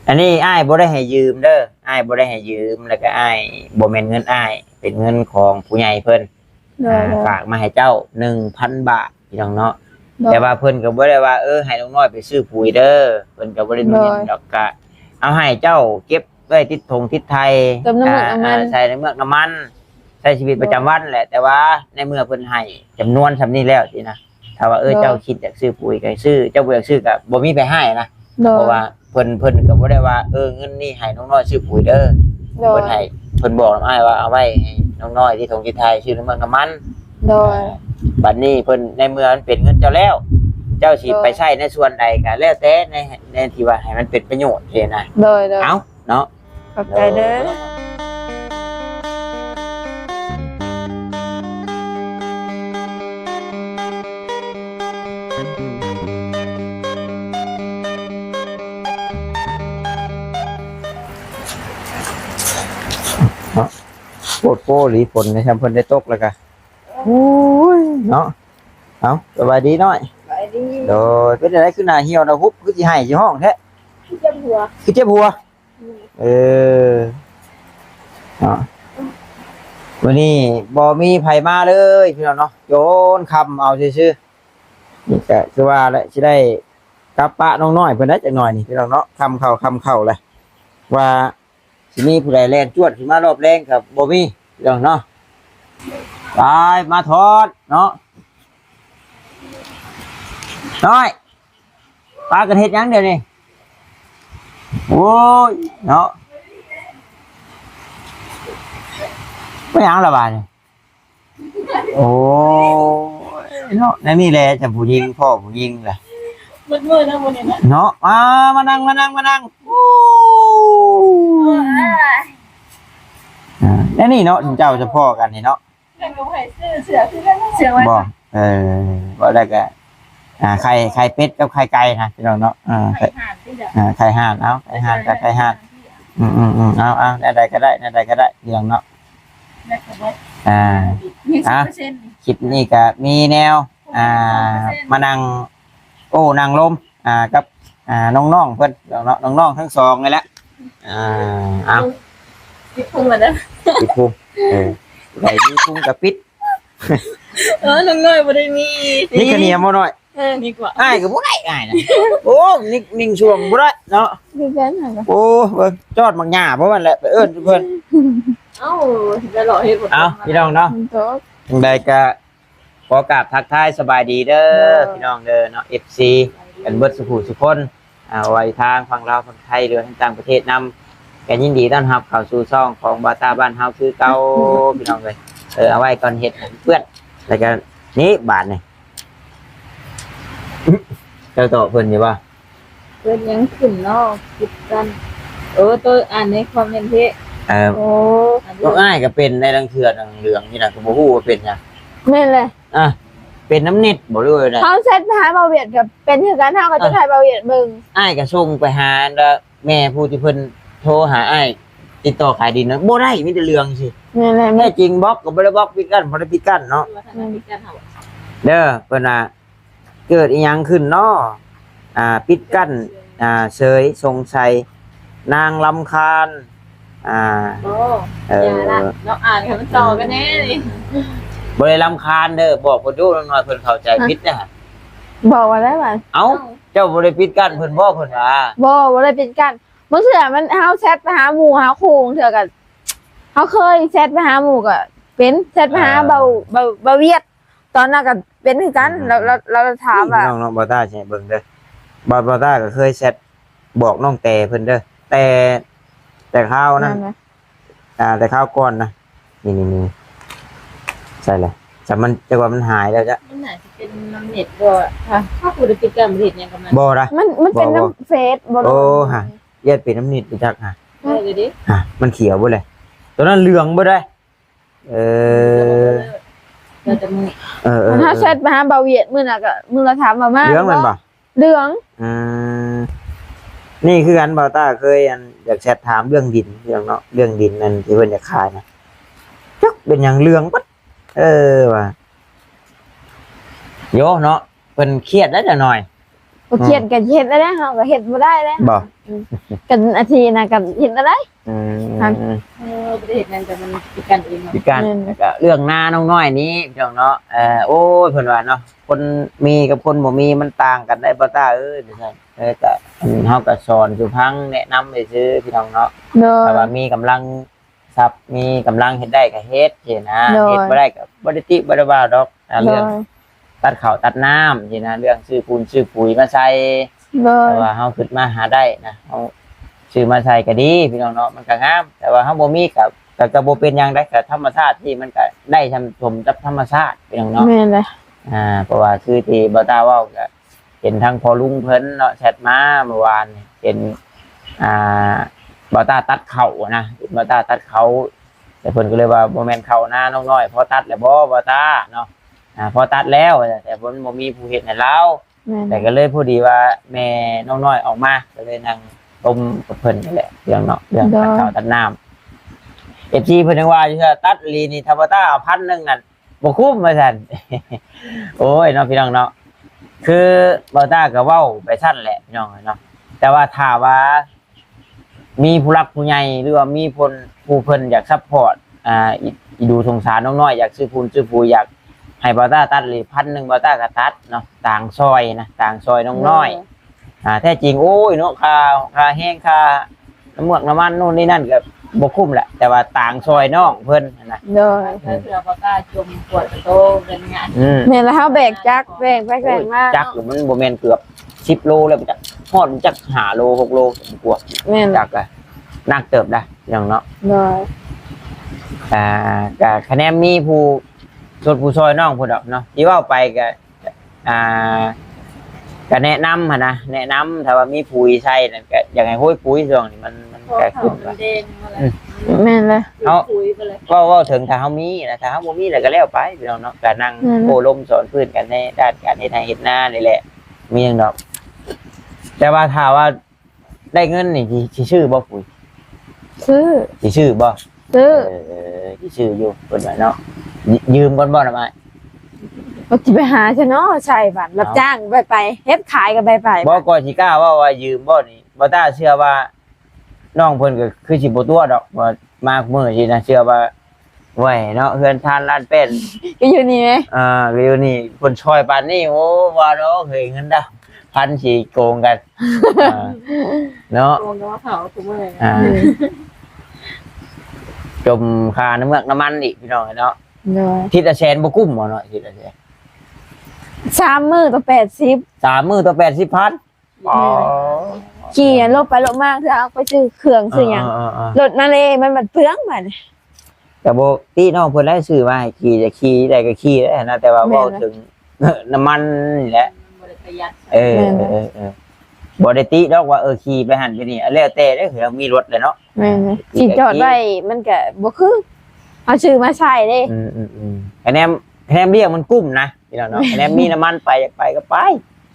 อันนี้อ้ายบ่ได้ให้ยืมเด้ออ้ายบ่ได้ให้ยืมแล้วก็อ้ายบ่แม่นเงินอ้ายเป็นเงินของผู้ใหญ่เพิ่นฝากมาให้เจ้า 1,000 บาทพี่น้องเนาะแต่ว่าเพิ่นก็บ่ได้ว่าให้น้องน้อยไปซื้อปุ๋ยเด้อเพิ่นก็บ่ได้มีเงินดอกก็เอาให้เจ้าเก็บไว้ติดธงติดไทยใช้ในเมืองน้ำมันใช้ชีวิตประจำวันแหละแต่ว่าในเมื่อเพิ่นให้จำนวนซำนี้แล้วสินะถ้าว่าเจ้าคิดอยากซื้อปุ๋ยก็ซื้อเจ้าบ่อยากซื้อก็บ่มีไปให้นะเพราะว่าเพิ่นก็บ่ได้ว่าเงินนี่ให้น้องน้อยซื้อปุ๋ยเด้อเพิ่นให้เพิ่นบอกอ้ายว่าเอาไว้ให้น้องน้อยที่ธงที่ไทยซื้อน้ำมันน้ำมันโดยบัดนี้เพิ่นในเมื่อมันเป็นเงินเจ้าแล้วเจ้าสิไปใช้ในส่วนใดก็แล้วแต่ในที่ว่าให้มันเป็นประโยชน์เด้นะโดยเอาเนาะขอบใจเด้อโคตรโป้หลีฝนนะครับเพิ่นได้ตกแล้วก็โอ้ยเนาะเอาสบายดีหน่อยสบายดีโดยเป็นอะไรคือหน้าเหี่ยวหน้าฮุบคือสิให้สิห้องแท้คือเจ็บหัวเนาะวันนี้บ่มีไผมาเลยพี่น้องเนาะโยนคำเอาซื่อๆนี่ก็คือว่าแล้วสิได้กลับปะน้องน้อยเพิ่นได้จักหน่อยนี่พี่น้องเนาะคำเข้าเลยว่าสิมีผู้ใดแล่นจวดสิมารอบแรงกับบ่มีพี่น้องเนาะไปมาทอดเนาะน้อยปลากันเฮ็ดยังเดี๋ยวนี้โอ้ยเนาะไม่ยังละบาดนี่โอ้ยเนาะนี่แหละจะผู้หญิงพ่อผู้หญิงแหละมืดๆนะมื้อนี้นะเนาะมานั่งโอ้แล้วนี่เนาะเจ้าจะพ่อกันนี่เนาะเพิ่นก็ให้ซื้อเสื้อคือกันเสื้อไว้บ่บ่ได้ก็ไข่เป็ดกับไข่ไก่นะพี่น้องเนาะไข่ห่านที่จะไข่ห่านเอาไข่ห่านกับไข่ห่านเอาได้ก็ได้เรื่องเนาะคลิปนี้ก็มีแนวมานั่งนั่งลมกับน้องๆเพิ่นเนาะน้องๆทั้งสองเลยแหละเอาปิดพุงมาเด้อปิดพุงไหนมีพุงกับปิดน้องน้อยบ่ได้มีนี่กระเนียมบ่น้อยนี่กว่าอ้ายก็บ่ได้อ้ายนะโอ้นิ่งช่วงบ่ได้เนาะดีแกันค่ะโอ้เบิ่งจอดมักหญ้าบ่มันแหละไปเอิ้นเพิ่นจะรอเฮ็ดบ่พี่น้องเนาะจังได๋ก็ขอกราบทักทายสบายดีเด้อพี่น้องเด้อเนาะ FC กันเบิดสุขทุกคนไว้ทางฝั่งลาวฝั่งไทยหรือทางต่างประเทศนำก็ยินดีต้อนรับเข้าสู่ช่องของบาตาบ้านเฮาคือเก่าพี่น้องเอ้ยเอาไว้ก่อนเฮ็ดเพื่อนแล้วก็นี้บาทนี่เจ้าต่อเพิ่นอยู่บ่เพิ่นยังขึ้นเนาะคิดกันตัวอ่านในคอมเมนต์ก็ง่ายก็เป็นในรังเถื่อนรังเหลืองนี่นะก็บ่ฮู้ว่าเป็นหยังแม่นเลยเป็นน้ำเน็ตบ่รู้เลยเฮาเซตหาเบาเวียดกับเป็นคือกันเฮาก็จะถ่ายเบาเวียดเบิ่งอ้ายก็ส่งไปหาแล้วแม่ผู้ที่เพิ่นโทรหาอ้ายติดต่อขายดินนะบ่ได้มีแต่เรื่องสิแม่จริงบล็อกก็บ่ได้บล็อกปิดกั้นบ่ได้ปิดกั้นเนาะเด้อเพิ่นว่าเกิดอีหยังขึ้นเนาะปิดกั้นเสยสงสัยนางรำคาญอย่าละเราอ่านให้มันต่อกันแน่นี่บ่ได้รำคาญเด้อบอกเพิ่นดูหน่อยเพิ่นเข้าใจผิดนะบอกว่าได้บ่เอ้าเจ้าบ่ได้ปิดกั้นเพิ่นบ่เพิ่นว่าบ่ได้ปิดกั้นมื้อเสือมันเฮาแชทไปหาหมู่หาคู่เถื่อก็เฮาเคยแชทไปหาหมู่ก็เป็นแชทไปหาเบาเวียดตอนนั้นก็เป็นคือกันเราถามว่าน้องบ่ต้าใช่เบิ่งเด้อบ่ต้าก็เคยแชทบอกน้องแต่เพิ่นเด้อแต่ข้าวนะแต่ข้าวก่อนนะนี่ใช่เลยแต่มันจะว่ามันหายแล้วจ้ะมันน่าจะเป็นน้ำเน็ตบ่ค่ะถ้าผู้ได้ปิดกั้นบ่เฮ็ดหยังกับมันบ่ล่ะมันเป็นน้ำเฟซบ่โอ้ฮะเย็ดเป็นน้ำเน็ตไปจักได้เลยดิมันเขียวบ่เลยตอนนั้นเหลืองบ่ได้เราจะมึงถ้าแชทไปหาเบาเวียดมื้อน่ะก็มื้อละถามว่ามาเหลืองมันบ่เหลืองนี่คือกันบ่าวต้าเคยอยากแชทถามเรื่องดินเรื่องเนาะเรื่องดินนั่นที่เพิ่นจะขายนะจักเป็นหยังเหลืองปั๊ดว่าโยเนาะเพิ่นเครียดแล้วจักหน่อย บ่เครียดก็เฮ็ดได้แล้วเฮาก็เฮ็ดบ่ได้แล้ว บ่ กันอาทิตย์น่ะก็เฮ็ดได้ ครับ ประเทศนั้นแต่มันพิการเองเนาะ พิการแล้วก็เรื่องหน้าน้องน้อยนี้พี่น้องเนาะโอ้ยเพิ่นว่าเนาะคนมีกับคนบ่มีมันต่างกันได้บ่ตาเอ้ยเดี๋ยวซั่นก็เฮาก็สอนสุพังแนะนำไปซื้อพี่น้องเนาะ โดย ถ้าว่ามีกำลังทรัพย์มีกำลังเฮ็ดได้ก็เฮ็ดสินะ โดย เฮ็ดบ่ได้ก็บ่ได้ติบ่ได้ว่าดอกโดเรื่อง ย ตัดข้าวตัดน้ำสินะเรื่องซื้อปูนซื้อปุ๋ยมาใส่ โดย แต่ว่าเฮาขึ้นมาหาได้นะเฮาซื้อมาใส่ก็ดีพี่น้องเนาะมันก็งามแต่ว่าเฮาบ่มีก็บ่เป็นหยังได้ก็ธรรมชาติที่มันก็ได้ทำสมกับธรรมชาติพี่น้องเนาะ แม่นเลย เพราะว่าคือที่บ่ตาเว้าก็เห็นทั้งพอลุงเพิ่นเนาะแชทมาเมื่อวานนี่เห็นบ่ตาตัดเข่านะบ่ตาตัดเขาแต่เพิ่นก็เลยว่าบ่แม่นเข่าหน้าน้องน้อยพอตัดแล้วบ่ตาเนาะพอตัดแล้วแต่เพิ่นบ่มีผู้เฮ็ดให้เรา แม่น แต่ก็เลยพอดีว่าแม่น้องน้อยออกมาก็เลยนั่งต้มกับเพิ่นนี่แหละเรื่องเนาะเรื่องตัดข้าวตัดน้ำFGเพิ่นยังว่าอยู่ว่าตัดลีนี่ถ้าบ่ตาเอา1,000นึงนั่นบ่คุ้มว่าซั่น โอ้ยเนาะพี่น้องเนาะคือบ่ตาก็เว้าไปซั่นแหละพี่น้องเนาะแต่ว่าถ้าว่ามีผู้รักผู้ใหญ่หรือว่ามีผู้เพิ่นอยากซัพพอร์ตอีดูสงสารน้องน้อยอยากซื้อปูนซื้อปุ๋ยอยากให้บ่ตาตัดลี1,000บ่ตาก็ตัดเนาะต่างซอยนะต่างซอยน้องน้อยแท้จริงโอ้ยเนาะค่าแห้งค่าน้ำมันนู่นนี่นั่นก็บ่คุ้มแหละแต่ว่าต่างซอยน้องเพิ่นนะ โดย ถ้าเสือบ่กล้าจมปวดโตเป็นงาน แม่นแล้วเฮาแบกจักแบกไปแบกมา จักมันบ่แม่นเกือบ10โลแล้วมันจักฮอดมันจัก5โล6โลกว่า แม่น จักอะนักเติบได้อย่างเนาะ โดย ก็คะแนนมีผู้สดผู้ซอยน้องพุ่นดอกเนาะที่เว้าไปก็ก็แนะนำหั่นนะแนะนำถ้าว่ามีปุ๋ยใช้นั่นก็อยากให้โหยปุ๋ยช่วงนี้มัน พอ ก็ เขา ขึ้น มัน ว่า เด้งมาแล้ว แม่นเลย คุยไปเลย เว้าถึงถ้าเฮามีนะถ้าเฮาบ่มีแล้วก็แล้วไปพี่น้องเนาะก็นั่งโอ้ลมสอนพื้นกันในด้านการเฮ็ดนาเฮ็ดนานี่แหละมีหยังดอก แต่ว่าถ้าว่าได้เงินนี่สิชื่อบ่ปุ๋ย ซื้อ สิชื่อบ่ ซื้อ สิชื่ออยู่เพิ่นว่าเนาะยืมก่อนบ่ล่ะมา บ่สิไปหาซะเนาะใช่บัดรับจ้างไปเฮ็ดขายก็ไป บ่ก็สิกล้าว่ายืมบ่นี่บ่ตาเชื่อว่าน้องเพิ่นก็คือสิบ่ตัวดอกว่ามากมื้อสินะเชื่อว่าไว้เนาะเฮือนทานร้านเป็น ก็อยู่นี่แหม วิวนี่เพิ่นช่วยปานนี้โอ้ว่าเนาะเคยเงินดาวพันสิโกงกันเนาะ โกงว่าเผาทุกมื้อ จมค่าน้ำเมือกน้ำมันอีกพี่น้องเนาะ โดย ทิศละแสนบ่กุ้มบ่เนาะทิศละแสน 3มื้อก็80 3มื้อต่อ80,000อ๋อ ขี่ลบไปลบมาคือเอาไปซื้อเครื่องซื้อหยังรถมาเลยมันเปลืองบัด ก็บ่ติน้องเพิ่นได้ซื้อมาให้ขี่จะขี่ได้ก็ขี่ได้นะแต่ว่าเว้าถึง น้ำมันนี่แหละ บ่ได้ประหยัด บ่ได้ติดอกว่าขี่ไปหั่นไปนี่แล้วแต่เด้อคือมีรถเลยเนาะ แม่นสิจอดไว้มันก็บ่คือเอาชื่อมาใช้เด้ คะแนนเรียกมันกุ้มนะพี่น้องเนาะคะแนนมีน้ำมันไปอยากไปก็ไป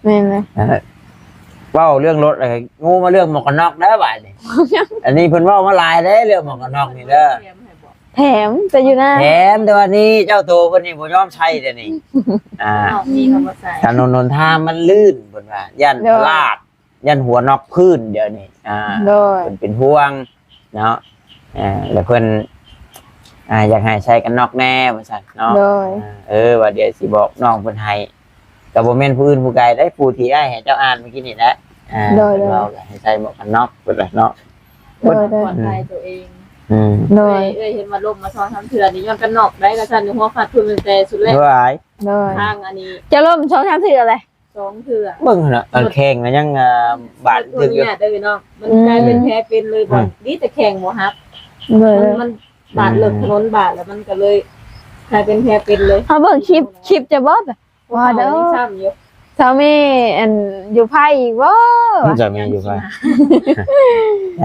แม่นเลย เว้าเรื่องรถอะไรงูมาเรื่องหมวกกันน็อกได้บ่าดนี่ อันนี้เพิ่นเว้ามาหลายเด้เรื่องหมวกกันน็อกนี่เด้อ แถมจะอยู่นะ แถมแต่ว่านี้เจ้าโตเพิ่นนี่บ่ยอมใช้เด้อนี่มีคำว่าใส่ ถนนหนทางมันลื่นเพิ่นว่ายันพลาดยันหัวนอกพื้นเดี๋ยวนี้โดย เพิ่นเป็นห่วงเนาะแล้วเพิ่นอยากให้ใช้กันนอกแน่ว่าซั่นเนาะ โดย ว่าเดี๋ยวสิบอกน้องเพิ่นให้ก็บ่แม่นผู้อื่นผู้ไกลได้ผู้ที่อ้ายให้เจ้าอ่านเมื่อกี้นี่แหละเราให้ใส่หมวกกันน็อกเพิ่นว่าเนาะ โดย ปลอดภัยตัวเอง โดย เห็นมาลมมาซ้อนทำเถื่อนนี่ย้อนกันนอกได้กระชันหัวขาดทุนเป็นแต่สุดแรก ด้วย โดย ทางอันนี้ จะล่มช่องทางถืออะไร 2เถื่อ เบิ่งหั่นน่ะแข่งก็ยังบาด ตัว ถึกอยู่ นี้ได้พี่น้องมันกลายเป็นแพ้เป็นเลยบ่ดีแต่แข่งบ่ฮับ โดย มันบาดเลิกถนนบาดแล้วมันก็เลยกลายเป็นแพ้เป็นเลย เขาเบิ่งคลิปจะบ่แบบว่าเด้อ ซ้ำอยู่ สามีอันอยู่ไผอีกบ่ มันจะมีอยู่ป่ะ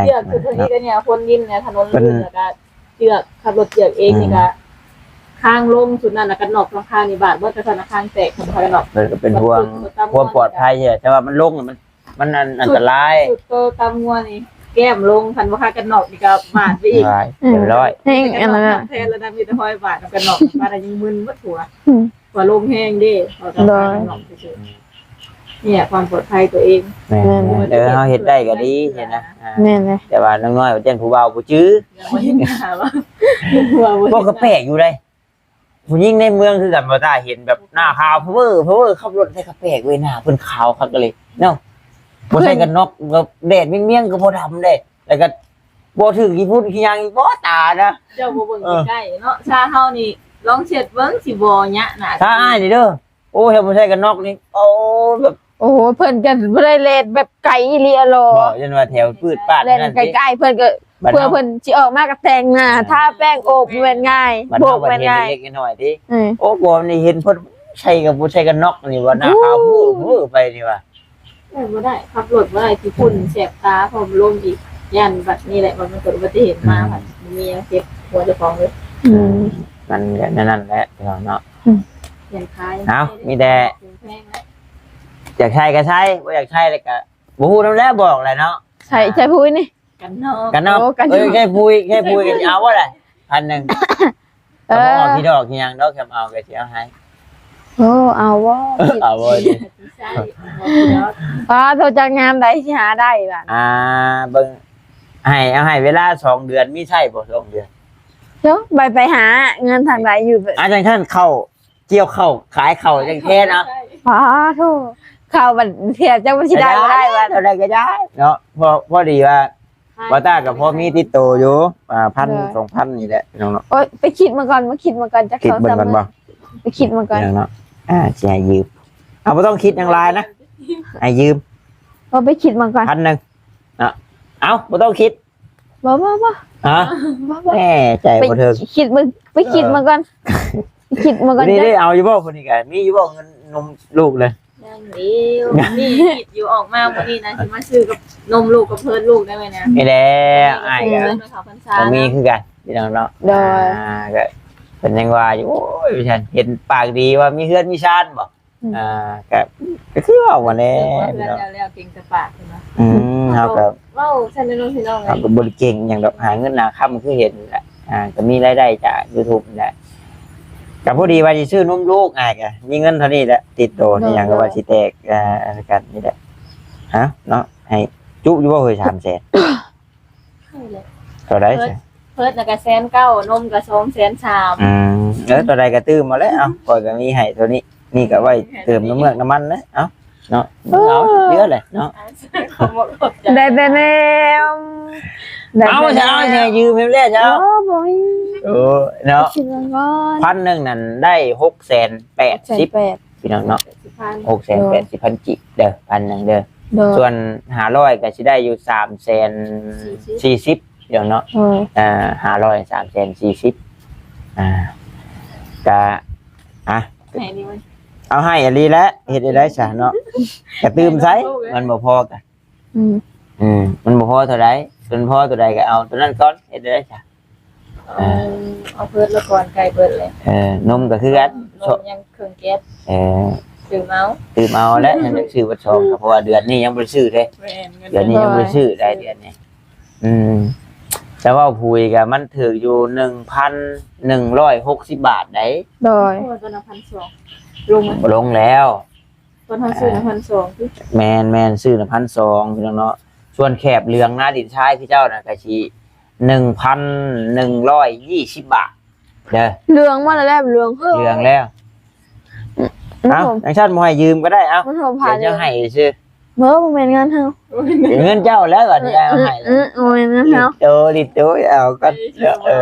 เจือกคือทางนี้ก็เนี่ยคนยินเนี่ยถนนลื่นแล้วก็เจือกขับรถเจือกเองนี่ก็ข้างลงสุดนั่นแล้วก็นอกข้างนี่บาดเบิดแต่ธนาคารแตกของเขานอก มันก็เป็นห่วงความปลอดภัยแต่ว่ามันลงมันอันตราย สุดโตตามงัวนี่แก้มลงคันว่าค่ากันนอกนี่ก็บาดไปอีก เรียบร้อย แห้งอันนั้นน่ะ แทนแล้วนะมีแต่ห้อยบาดกันนอกบาดยังมึนบ่ถั่วว่าลงแห้งเด้เอาแต่บาดกันนอกเฉย เนี่ยความปลอดภัยตัวเอง แม่นเฮาเฮ็ดได้ก็ดีเห็นนะแม่นเลย แต่ว่าน้อยๆว่าเจ้นผู้เบาผู้จื้อ ยังไม่เห็นหน้าว่าหัว พวกกระแปลกอยู่เลยผู้หญิงในเมืองคือกันบ่ตาเห็นแบบหน้าขาวเพอขับรถใส่กระแปลกเว้ยหน้าเพิ่นขาวคักก็เลยเนาะบ่ใส่กันน็อกกับแดดเมี่ยงๆก็บ่ดำเด้แล้วก็บ่ถึงกี่พุ่นกี่ยังบ่ตานะ เจ้าบ่เบิ่งใกล้ๆเนาะชาเฮานี่ลองเช็ดเบิ่งสิบ่ยะหน้า ถ้าอ้ายนี่เด้อโอ้เฮ็ดบ่ใส่กันน็อกนี่โอ้แบบ โอ้โหเพิ่นก็บ่ได้เลดแบบไกลอีหลีอะโล บ่ยันว่าแถวพืชปาด เล่น นั่น ใกล้ๆเพิ่นก็ บ้าน เพื่อ เฮา เพิ่นสิออกมาก็แต่งหน้าทาแป้งโอบแม่นง่าย บ้าน โบ เฮาก บ้า แม่ น น เฮ็ด ง่าย เล็กๆน้อยๆติ อืม โอ้บ่นี่เห็นเพิ่นใส่กับบ่ใส่กันน็อกนี่ว่าหน้าขาวพู้ไปนี่ว่า บ่ได้ขับรถบ่ได้ที่ฝุ่นแสบตาพร้อมลมอีกยันบัดนี้แหละมันเกิดอุบัติเหตุมาค่ะมียังเจ็บหัวเจ้าของเลย อืม มันก็นั่นแหละพี่น้องเนาะ ยันคาย เอามีแต่ อยากใช้ก็ใช้บ่อยากใช้แล้วก็บ่ฮู้นำแล้วบอกแหละเนาะ ใช่พูดนี่ กันนอก กันเนาะ โอ้กัน แค่คุยกันเอาว่าได้1,000ก็บ่ออกที่ดอกที่หยังดอกแค่เอาก็สิเอาให้ โอ้เอาบ่ เอาบ่ดิ ใช่ พอโทรจากงามใดสิหาได้ล่ะ เบิ่งให้เวลา2เดือนมีใช่บ่2เดือน เดี๋ยวไปหาเงินทางใดอยู่ จังซั่นเข้าเกี่ยวเข้าขายเข้าจังแท้เนาะ พอโทษเข้าบัดเทียจังบ่สิได้บ่ได้ว่า เท่าใดก็ได้เนาะพอดีว่าตากับพ่อมีติดโตอยู่1,000 2,000นี่แหละพี่น้องเนาะ โอ๊ยไปคิดมาก่อนจัก คิดเบิ่งก่อนบ่ ไปคิดมาก่อน พี่น้องเนาะสิให้ยืมเอาบ่ต้องคิดอย่างไรนะให้ยืม บ่ไปคิดมาก่อน 1,000เอาบ่ต้องคิด บ่ ฮะแหมใจ ไป บ่เทิง คิดมึงไปคิดมาก่อนคิดมาก่อน นี่ จ้ะ ได้เอาอยู่บ่คนนี้กันมีอยู่บ่เงินนมลูกเลย ยังเดียวนี่คิดอยู่ออกมาวันนี้นะที่มาซื้อกับนมลูกกับเพิ่นลูกได้ไหมเนี่ย นี่แหละอ้ายก็ เขาพันษา บ่มีคือกันพี่น้องเนาะก็เป็นยังว่าอยู่โอ้ยพี่ฉันเห็นปากดีว่ามีเฮือนมีชาติบ่ก็คือว่าวันนี้พี่น้อง แล้วเก่งแต่ปากใช่ไหม เฮาก็ เว้าฉันเป็นน้องพี่น้องไง เฮาก็บ่ได้เก่งหยังดอกหาเงินหาค่ำคือเห็นแหละก็มีรายได้จาก YouTube นี่แหละก็พอดีว่าสิซื้อนมลูกอ้ายก็มีเงินเท่านี้แหละติดตัวนี่หยังก็ว่าสิแตกกันนี่แหละฮะเนาะให้จุอยู่บ่เฮ้ย300,000เท่าใดใช่ เพิ่นน่ะก็1,900นมก็2,300 ตัวใดก็ตื้มมาแล้วก่อยก็มีให้ตัวนี้นี่ก็ไว้เติมน้ำเมือกน้ำมันนะเนาะเอาเยอะเลยเนาะ ได้แต่แนว เอาจะยืมเพิ่มแล้วจะ โอ้ เอา บ่มี โอ้เนาะ คิดมาก่อน 1,000นั่นได้680,000พี่น้องเนาะ680,000จิเด้อ1,000เด้อ โดย ส่วน500ก็สิได้อยู่340,000เดี๋ยวเนาะ โดย 500 340,000ก็ไหนนี่มัน เอาให้อลีแล้วเฮ็ดได้ซะเนาะกระตืมไสมันบ่พอกัน มันบ่พอเท่าใดมันพอตัวใดก็เอาตัวนั้นก่อนเฮ็ดได้ซะ เอาเพิ่นละก่อนไก่เบิดเลย นมก็คือกัน นมยังเครื่องแก๊ส ซื้อเมาส์ ตื่มเอาแล้วยังได้ซื้อวัดชองเพราะว่าเดือนนี้ยังบ่ได้ซื้อเด้เดือนนี้ยังบ่ได้ซื้อได้เดือนนี้แต่ว่าพูยก็มันถืออยู่ 1,160 บาทได้ โดย ตัวละ1,200ลงมา ลงแล้ว ตัวเฮาซื้อ1,200คือ แม่นซื้อ1,200พี่น้องเนาะส่วนแคบเหลืองหน้าดินชายพี่เจ้าน่ะก็สิ 1,120 บาทเด้อ เรื่องมาแล้วเรื่อง เหลืองแล้วเอ้าจังซั่นบ่ให้ยืมก็ได้เอ้า มันโทรผ่าน เดี๋ยวจะให้ซื้อ เมื่อบ่แม่นเงินเฮา เงินเจ้าแล้วก่อนที่เอาให้ บ่แม่นเงินเฮา ดิโตเอาก็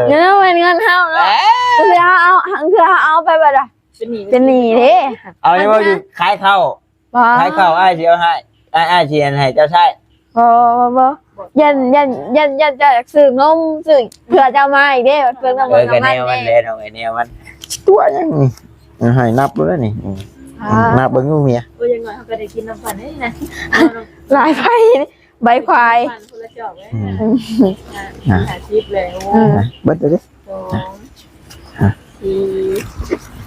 เงินบ่แม่นเงินเฮาเนาะคือเอาไปบัดอ่ะ เป็นหนี้ เป็นหนี้เด้ เอาที่ว่าอยู่ขายข้าว บ่ ขายข้าวอ้ายสิเอาให้อ้ายสิให้เจ้าใช้ บ่ยันจะซื้อนมซื้อเผื่อจะมาอีกเด้เพิ่นก็บ่ ก็ น้ำ แน มัน วมัน เด้ เลยเอาไว้แนวมันตัวยังนี่ให้นับดูแล้วนี่นับเบิ่งดูเมีย โอ้ยยังน้อยเฮาก็ได้กินน้ำปั่นนี่นะ หลายใบใบควาย คนละจอกเลยหาชีพเลยโอ้ เบิดเด้อ 2 4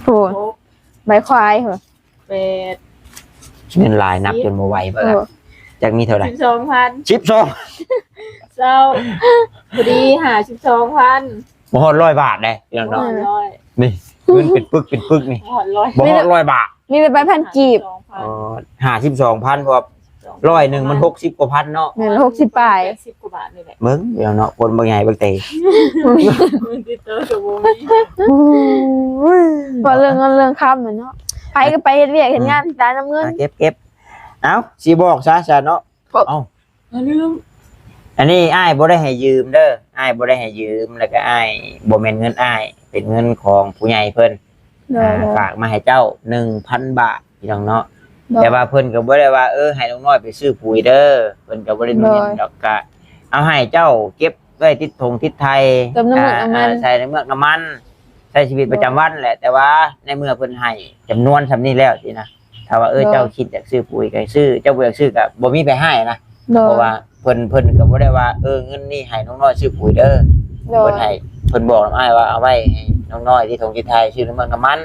โหใบควายเหรอ 8 เงินลายนับจนบ่ไหวเบิ่งจักมีเท่าไหร่ 12,000 12 เจ้าพอดีหา12,000 บ่ฮอด100 บาทได้พี่น้องเนาะ 100 นี่เงินเป็นปึกนี่ 100 บ่ฮอด100 บาท มีแต่ใบพันกีบ 52,000เพราะว่า100มัน60กว่าพันเนาะ เงิน60ปลาย 80กว่าบาทนี่แหละ มึงเดี๋ยวเนาะคนบางใหญ่บางเต ติดต่อกับวงนี้ พอเรื่องเงินเรื่องคำเหมือนเนาะไปก็ไปเฮ็ดเวียกเฮ็ดงานที่ร้านน้ำเงิน เก็บเอ้าสิบอกซะเนาะเอ้า เรื่อง อันนี้อ้ายบ่ได้ให้ยืมเด้ออ้ายบ่ได้ให้ยืมแล้วก็อ้ายบ่แม่นเงินอ้ายเป็นเงินของผู้ใหญ่เพิ่น โดย ฝากมาให้เจ้า 1,000 บาทพี่น้องเนาะ โดย แต่ว่าเพิ่นก็บ่ได้ว่าให้น้องน้อยไปซื้อปุ๋ยเด้อเพิ่นก็บ่ได้นุ่นดอกก็เอาให้เจ้าเก็บไว้ติดธงทิศไทย เติมน้ำมันน้ำมัน ใช้ในเมืองน้ำมันใช้ชีวิตประจำวันแหละ แต่ว่าในเมื่อเพิ่นให้จำนวนสำนี้แล้วสินะถ้าว่าเจ้าคิดอยากซื้อปุ๋ยก็ซื้อเจ้าบ่อยากซื้อก็บ่มีไปให้นะ โด เพ ย ราะว่าเพิ่นก็บ่ได้ว่าเงินนี่ให้น้องน้อยซื้อปุ๋ยเด้อ โด เพิ่ ย นให้เพิ่นบอกอ้ายว่าเอาไว้ให้น้องน้อยที่ธงทิศไทยซื้อในเมืองน้ำมัน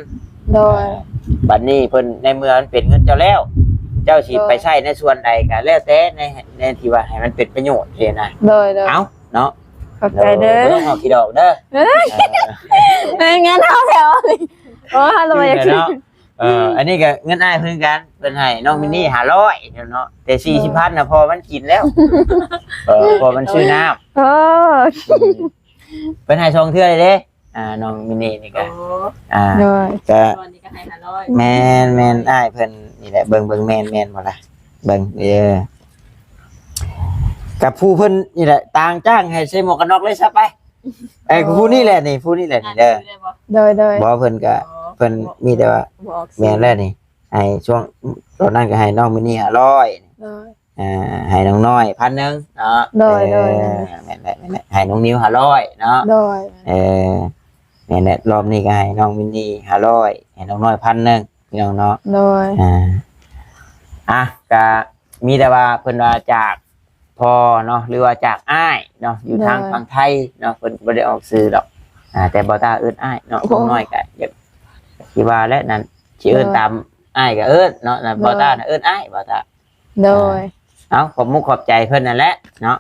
โดย บัดนี้เพิ่นในเมืองมันเป็นเงินเจ้าแล้ว เจ้าสิไปใช้ในส่วนใดก็แล้วแต่ในที่ว่าให้มันเป็นประโยชน์สินะ โดยโดย เอ้าเนาะ ขอบใจเด้อ บ่ต้องเอาขี้ดอกเด้อ งั้นเอาแถวเลยโอ้ฮัลโหลอยากซื้อ อันนี้ก็เงินอ้ายเพิ่นกันเพิ่นให้น้องมินนี่500เดี๋ยวเนาะแต่40,000น่ะพอมันกินแล้วพอมันซื้อน้ำ โอ้ เพิ่นให้2เทื่อเลยเด้น้องมินนี่นี่ โอ้ ก็ โดย ก็ ตอนนี้ก็ให้500 แม่นอ้ายเพิ่นนี่แหละเบิ่งแม่นบ่ล่ะเบิ่งกับผู้เพิ่นนี่แหละต่างจ้างให้ใส่หมวกกันน็อกเลยซะไปผู้นี่แหละนี่เด้อ โดยโดย บ่เพิ่นก็เพิ่นมีแต่ว่า บอก แม่นแล้วนี่ให้ช่วงตอนนั้นก็ให้น้องมินนี่500 โดย ให้น้องน้อย1,000เนาะ โดย แม่นแหละให้น้องนิ้ว500เนาะ โดย แม่นแหละรอบนี้ก็ให้น้องมินนี่500ให้น้องน้อย1,000พี่น้องเนาะ โดย ก็มีแต่ว่าเพิ่นว่าจากพ่อเนาะหรือว่าจากอ้ายเนาะอยู่ทางฝั่งไทยเนาะเพิ่นบ่ได้ออกสื่อดอกแต่บ่ตาเอิ้นอ้ายเนาะน้องน้อยก็อยากสิว่าและนั่นสิเอิ้นตามอ้ายก็เอิ้นเนาะนั่นบ่ตาน่ะเอิ้นอ้ายบ่ตา โดย เอาขอบมุกขอบใจเพิ่นนั่นแหละเนาะ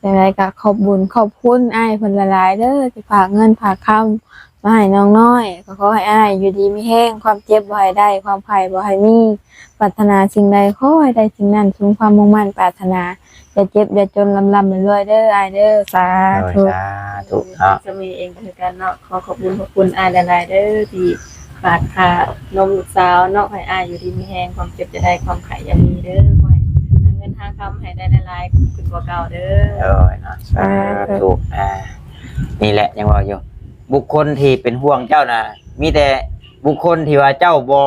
อย่างไรก็ขอบบุญขอบคุณอ้ายเพิ่นหลายๆเด้อที่ฝากเงินฝากคำมาให้น้องน้อยก็ขอให้อ้ายอยู่ดีมีแห้งความเจ็บบ่ให้ได้ความไข้บ่ให้มีปรารถนาสิ่งใดขอให้ได้สิ่งนั้นสมความมุ่งมั่นปรารถนาอย่าเจ็บอย่าจนลำรวยเด้ออ้ายเด้อสาธุ สาธุเนาะ จะมีเองคือกันเนาะขอบคุณอายหลายๆเด้อที่ฝากค่านมลูกสาวเนาะให้อายอยู่ดีมีแฮงความเจ็บจะได้ความไข่อย่ามีเด้อขอให้เงิน5คำให้ได้หลายๆขึ้นกว่าเก่าเด้อ เนาะสาธุนี่แหละยังว่าอยู่บุคคลที่เป็นห่วงเจ้าน่ะมีแต่บุคคลที่ว่าเจ้าบ่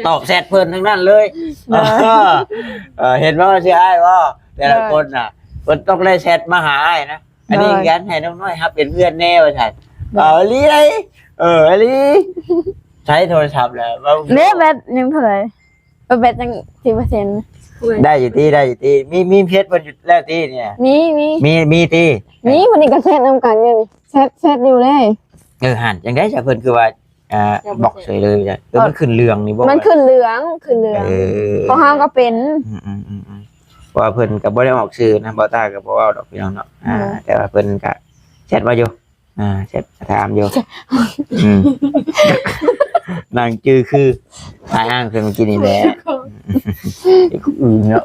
ตอบแชทเพิ่นทั้งนั้นเลยเห็นว่าสิอ้ายว่าแต่ละคนน่ะเพิ่นต้องได้แชทมาหาอ้ายนะอันนี้กันให้น้องน้อยครับเป็นเพื่อนแน่ว่าซั่นลีไดลีใช้โทรศัพท์แล้ว เด้แบตยังเท่าไหร่แบตยัง10% ได้อยู่ที่มีเพชรเพิ่นอยู่แล้วที่เนี่ย มีที่ นี่วันนี้ก็แชทนำกันอยู่นี่แชทอยู่เลย หันจังได๋จ้ะเพิ่นคือว่าบอกเฉยเลยจ้ะมันขึ้นเรืองนี่บ่ มันขึ้นเหลืองของเฮาก็เป็น เพราะว่าเพิ่นก็บ่ได้ออกชื่อนะบ่ตาก็บ่เว้าดอกพี่น้องเนาะแต่ว่าเพิ่นก็แชทมาอยู่แชทถามอยู่นางจื้อคือทายอ้างเพิ่นเมื่อกี้นี่แหละเนาะ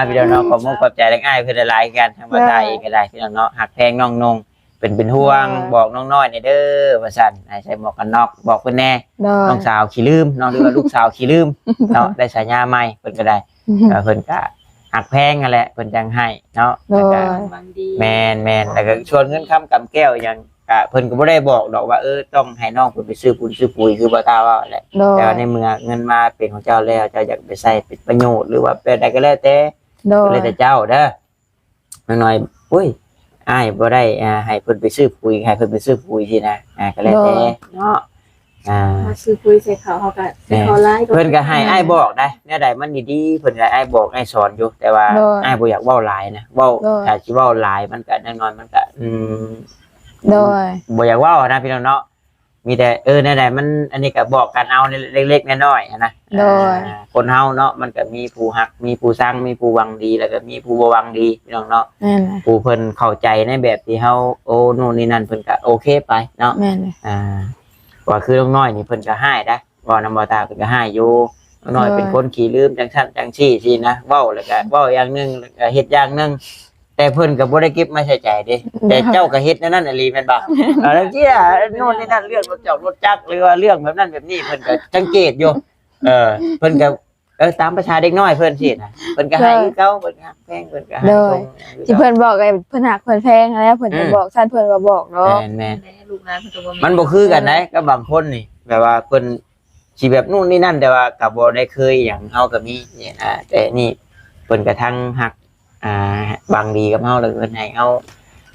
พี่น้องเนาะขอบคุณขอบใจทั้งอ้ายเพิ่นหลายๆกันทั้งบ่ตาเองก็ได้พี่น้องเนาะหักแพงน้องนงเป็นห่วงบอกน้องน้อยนี่เด้อว่าซั่นให้ใส่หมวกกันน็อกบอกเพิ่นแน่น้องสาวขี้ลืมน้องหรือว่าลูกสาวขี้ลืมเนาะได้ฉายาใหม่เพิ่นก็ได้เพิ่นก็หักแพงนั่นแหละเพิ่นจังให้เนาะแล้วก็แม่นแล้วก็ชวนเงินคำกำแก้วอย่างเพิ่นก็บ่ได้บอกดอกว่าต้องให้น้องเพิ่นไปซื้อปุ๋ยคือบ่ตาว่าแหละแต่ว่าในเมื่อเงินมาเป็นของเจ้าแล้วเจ้าอยากไปใช้เป็นประโยชน์หรือว่าเป็นใดก็แล้วแต่เลยแต่เจ้าเด้อน้อยอุ้ยอ้ายบ่ได้ให้เพิ่นไปซื้อปุ๋ยให้เพิ่นไปซื้อปุ๋ยสินะก็แล้วแต่เนาะซื้อปุ๋ยใส่เขาเขาก็ใส่เขาไล่ เพิ่นก็ให้อ้ายบอกได้แนวใดมันดีๆเพิ่นก็อ้ายบอกอ้ายสอนอยู่แต่ว่าอ้ายบ่อยากเว้าหลายนะเว้าถ้าสิเว้าหลายมันก็แน่นอนมันก็โดยบ่อยากเว้านะพี่น้องเนาะมีแต่แนวใดมันอันนี้ก็บอกกันเอาเล็กๆน้อยๆนะคนเฮาเนาะมันก็มีผู้ฮักมีผู้ซังมีผู้หวังดีแล้วก็มีผู้บ่หวังดีพี่น้องเนาะผู้เพิ่นเข้าใจในแบบที่เฮาโอ้นู่นนี่นั่นเพิ่นก็โอเคไปเนาะ ว่าคือน้องน้อยนี่เพิ่นก็ให้ได้บ่นำบ่ตาเพิ่นก็ให้อยู่น้องน้อยเป็นคนขี้ลืมจังซั่นจังซี่สินะเว้าแล้วก็เว้าอย่างหนึงแล้วก็เฮ็ดอย่างหนึงแต่เพิ่นก็บ่ได้เก็บมาใส่ใจเด้แต่เจ้าก็เฮ็ดนั่นน่ะลีแม่นบ่แล้วที่โน่นนี่นั่นเรื่องรถจักรหรือว่าเรื่องแบบนั้นแบบนี้เพิ่นก็สังเกตอยู่เพิ่นก็ตามประชาเด็กน้อยเพิ่นสินะเพิ่นก็ให้คือเก่าเพิ่นก็แพงเพิ่นก็ให้ส่ง ที่เพิ่นบอกไอ้เพิ่นหักเพิ่นแพงแล้วเพิ่นจะบอกซั่นเพิ่นก็บอกเนาะ แม่น ลูกหลานเพิ่นก็บ่ มันบ่คือกันนะกับบางคนนี่แบบว่าเพิ่นสิแบบนู่นนี่นั่นแต่ว่าก็บ่ได้เคยหยังเฮาก็มีเนี่ยแต่นี่เพิ่นก็ทั้งฮักบางดีกับเฮาแล้วเพิ่นให้เฮา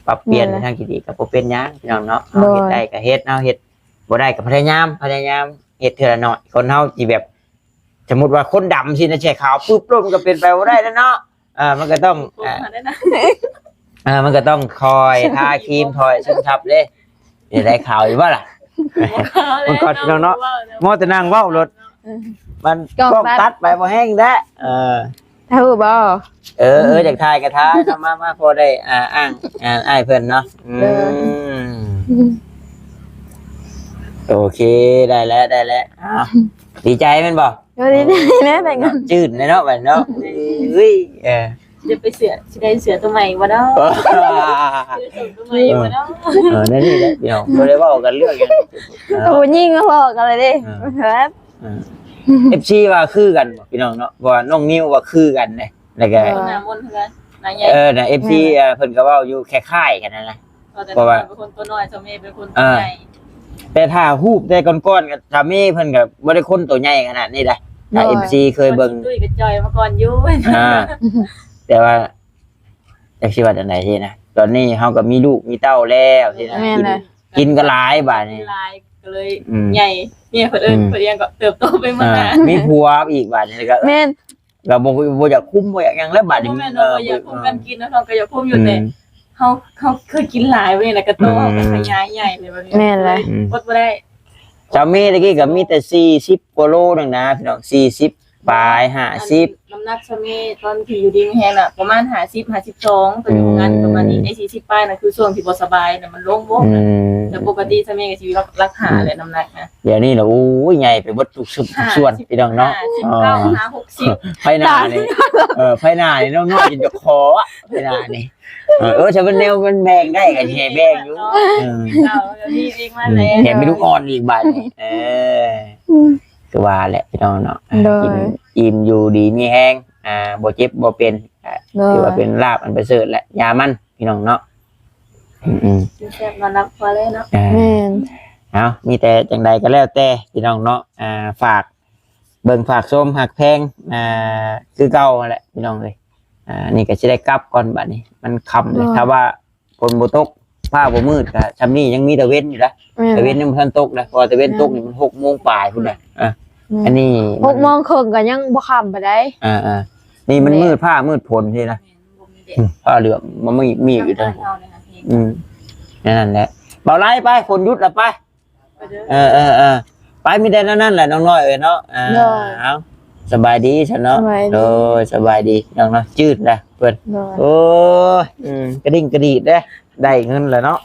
ปรับเปลี่ยนในทางที่ดีก็บ่เป็นหยังพี่น้องเนาะเฮาเฮ็ดได้ก็เฮ็ดเฮาเฮ็ดบ่ได้ก็พยายามเฮ็ดเทื่อละน้อยคนเฮาสิแบบสมมุติว่าคนดำสินะแช่ขาวปุ๊บลมก็เป็นไปบ่ได้แล้วเนาะมันก็ต้องมันก็ต้องคอยทาครีมคอยซึมซับเด้นี่ได้ข่าวอยู่บ่ล่ะมันก็เนาะมอแต่นั่งเว้ารถมันกล้องตัดไปบ่แห้งแท้ถ้าฮู้บ่อยากถ่ายก็ถ่ายมาพอได้อ้างอ้ายเพิ่นเนาะโอเคได้แล้วดีใจแม่นบ่ดีนะแต่งงานจืดเนาะบัดเนาะเฮ้ยจะไปเสือสิได้เสือตัวใหม่บ่เนาะตัวใหม่บ่เนาะนั่นนี่แหละเดี๋ยวบ่ได้เว้ากันเรื่องหยังผู้หญิงก็บอกกันเลยดิครับ FC ว่าคือกันบ่พี่น้องเนาะว่าน้องนิวว่าคือกันเด้แล้วก็น้ำมนต์เพิ่นนายใหญ่น่ะ FC เพิ่นก็เว้าอยู่คล้ายๆกันนั่นแหละเพราะว่าเป็นคนตัวน้อยเจ้าแม่เป็นคนตัวใหญ่แต่ถ้าฮูบแต่ก่อนๆก็สามีเพิ่นก็บ่ได้คนตัวใหญ่ขนาดนี้ได้ถ้า FC เคยเบิ่งตุ้ยกับจอยมาก่อนอยู่แต่ว่าจักสิว่าจังได๋สินะตอนนี้เฮาก็มีลูกมีเต้าแล้วสินะกินก็หลายบาดนี้หลายก็เลยใหญ่เนี่ยเพิ่นเองก็เติบโตไปหมดนะมีผัวอีกบาดนี้ก็แม่นก็บ่อยากคุมบ่อยากหยังแล้วบาดนี้อยากคุมกันกินแล้วเราก็อยากคุมอยู่แต่เฮาเคยกินหลายเว้ยแล้วก็โตเฮาก็ขยายใหญ่เลยแบบนี้แม่นเลยอดบ่ได้เจ้าแม่ตะกี้ก็มีแต่40กว่าโลนึงนะพี่น้อง40ปลาย50น้ำหนักซะแม่ตอนที่อยู่ดีแฮงน่ะประมาณ50 52ตอนอยู่งานประมาณนี้ไอ้40ปลายน่ะคือช่วงที่บ่สบายน่ะมันลงบ่แต่ปกติซะแม่ก็สิรักษาแหละน้ำหนักนะเดี๋ยวนี้ล่ะโอ้ยใหญ่ไปเบิดทุกส่วนพี่น้องเนาะ59 60ไผหน้านี่ไผหน้านี่น้องๆกินจะคออ่ะไผหน้านี่ถ้ามันแนวมันแบ่งได้ก็สิให้แบ่งอยู่มีอีกมาแล้วเห็นมีลูกอ่อนอีกบาดนี้คือว่าแหละพี่น้องเนาะกินอิ่มอยู่ดีมีแห้งบ่เจ็บบ่เป็นถือว่าเป็นลาบอันประเสริฐแหละยามันพี่น้องเนาะแซ่บนอนรับพอเลยเนาะเอามีแต่จังใดก็แล้วแต่พี่น้องเนาะฝากเบิ่งฝากชมหักแพงคือเก่าแหละพี่น้องเลยนี่ก็สิได้กลับก่อนบัดนี้มันค่ำเลยถ้าว่าฝนบ่ตกฟ้าบ่มืดก็ซำนี้ยังมีตะเว้นอยู่นะตะเว้นยังบ่ทันตกนะพอตะเว้นตกนี่มัน 6:00 นปลายพุ่นน่ะอันนี้ 6:00 นครึ่งก็ยังบ่ค่ำปานใดนี่มันมืดผ้ามืดฝนสินะผ้าเหลืองมันไม่มีอยู่ทางนั่นแหละเบาไล่ไปฝนหยุดแล้วไปไปมีแต่นั่นแหละน้องน้อยเนาะเอาสบายดีฉันเนาะสบายดีน้องเนาะจืดนะเพื่อนโอ้ยกระดิ่งกระดีดได้เงินแล้วเนาะ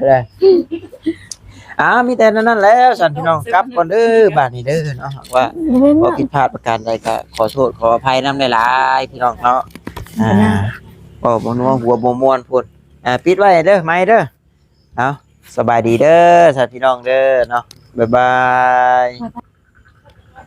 เลยมีแต่นั่นแล้วสันพี่น้องกลับก่อนเด้อบ้านนี้เด้อเนาะว่าพอผิดพลาดประการใดก็ขอโทษขออภัยนำหลายๆพี่น้องเนาะบ่นัวหัวบ่ม่วนพุ่นปิดไว้เด้อไม้เด้อเอาสบายดีเด้อสันพี่น้องเด้อเนาะบ๊ายบาย